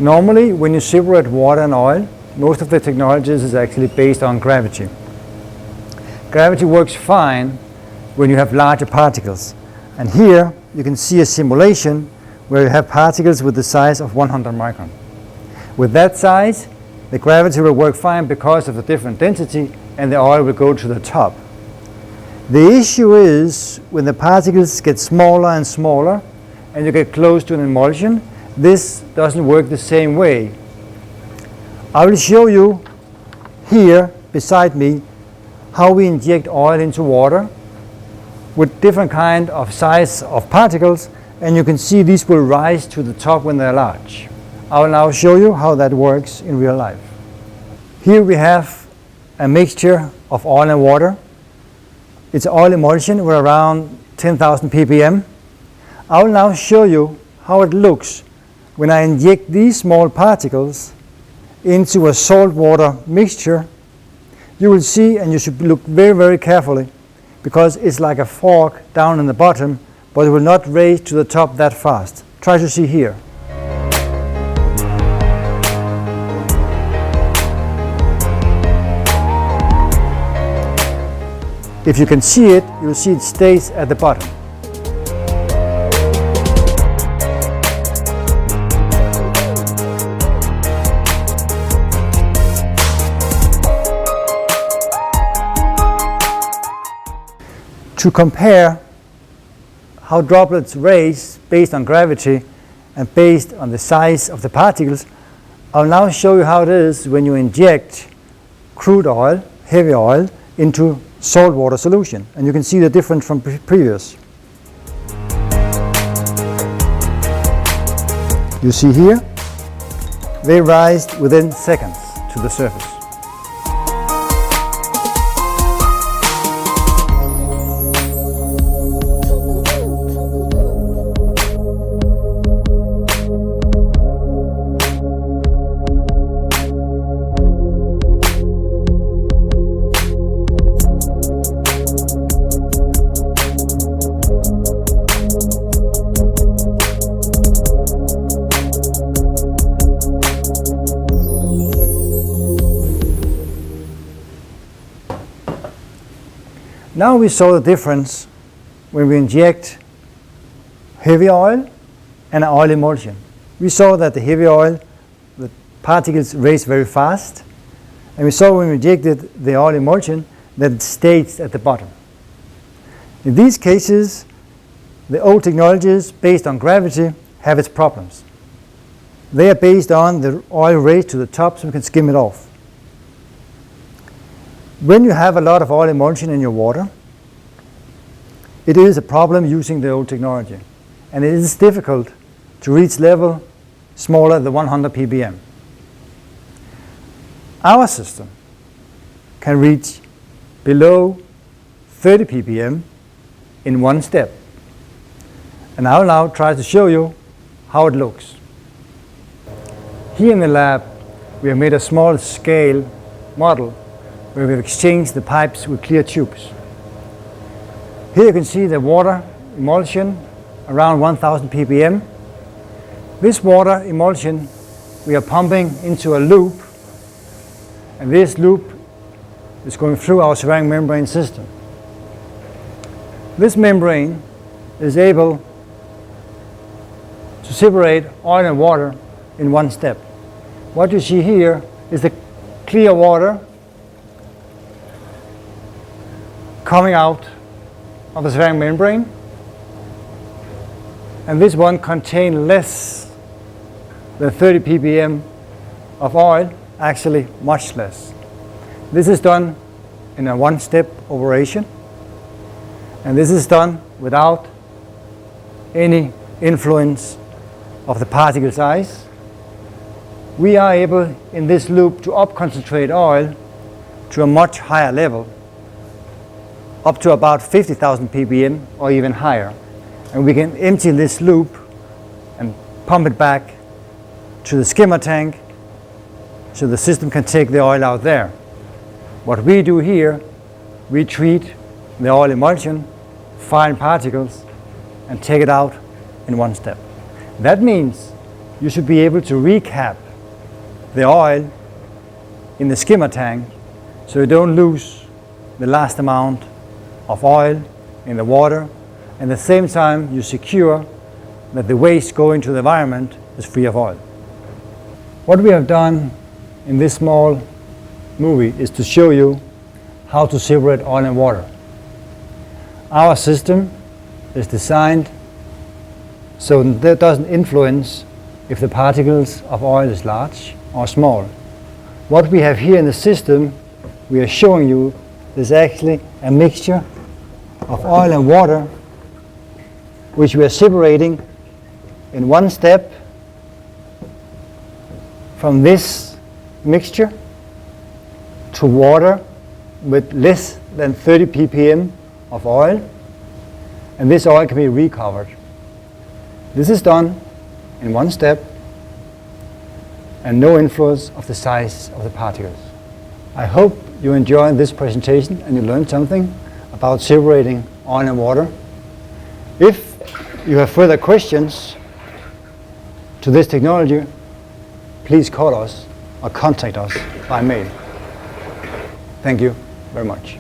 Normally, when you separate water and oil, most of the technologies is actually based on gravity. Gravity works fine when you have larger particles. And here you can see a simulation where you have particles with the size of 100 micron. With that size, the gravity will work fine because of the different density, and the oil will go to the top. The issue is when the particles get smaller and smaller and you get close to an emulsion, this doesn't work the same way. I will show you here beside me how we inject oil into water with different kind of size of particles, and you can see these will rise to the top when they're large. I will now show you how that works in real life. Here we have a mixture of oil and water. It's oil emulsion with around 10,000 ppm. I will now show you how it looks when I inject these small particles into a salt water mixture. You will see, and you should look very, very carefully, because it's like a fork down in the bottom, but it will not raise to the top that fast. Try to see here. If you can see it, you'll see it stays at the bottom. To compare how droplets raise based on gravity and based on the size of the particles, I'll now show you how it is when you inject crude oil, heavy oil, into salt water solution. And you can see the difference from previous. You see here, they rise within seconds to the surface. Now we saw the difference when we inject heavy oil and oil emulsion. We saw that the heavy oil, the particles raise very fast, and we saw when we injected the oil emulsion that it stays at the bottom. In these cases, the old technologies based on gravity have its problems. They are based on the oil raised to the top so we can skim it off. When you have a lot of oil emulsion in your water, it is a problem using the old technology, and it is difficult to reach level smaller than 100 ppm. Our system can reach below 30 ppm in one step, and I will now try to show you how it looks. Here in the lab, we have made a small scale model where we've exchanged the pipes with clear tubes. Here you can see the water emulsion around 1000 ppm. This water emulsion we are pumping into a loop, and this loop is going through our ceramic membrane system. This membrane is able to separate oil and water in one step. What you see here is the clear water coming out of the ceramic membrane, and this one contains less than 30 ppm of oil, actually much less. This is done in a one-step operation, and this is done without any influence of the particle size. We are able in this loop to up-concentrate oil to a much higher level, up to about 50,000 ppm or even higher. And we can empty this loop and pump it back to the skimmer tank so the system can take the oil out there. What we do here, we treat the oil emulsion, fine particles, and take it out in one step. That means you should be able to recap the oil in the skimmer tank so you don't lose the last amount of oil in the water, and at the same time you secure that the waste going to the environment is free of oil. What we have done in this small movie is to show you how to separate oil and water. Our system is designed so that it doesn't influence if the particles of oil is large or small. What we have here in the system, we are showing you, is actually a mixture of oil and water which we are separating in one step from this mixture to water with less than 30 ppm of oil, and this oil can be recovered. This is done in one step and no influence of the size of the particles. I hope you enjoyed this presentation and you learned something about separating oil and water. If you have further questions to this technology, please call us or contact us by mail. Thank you very much.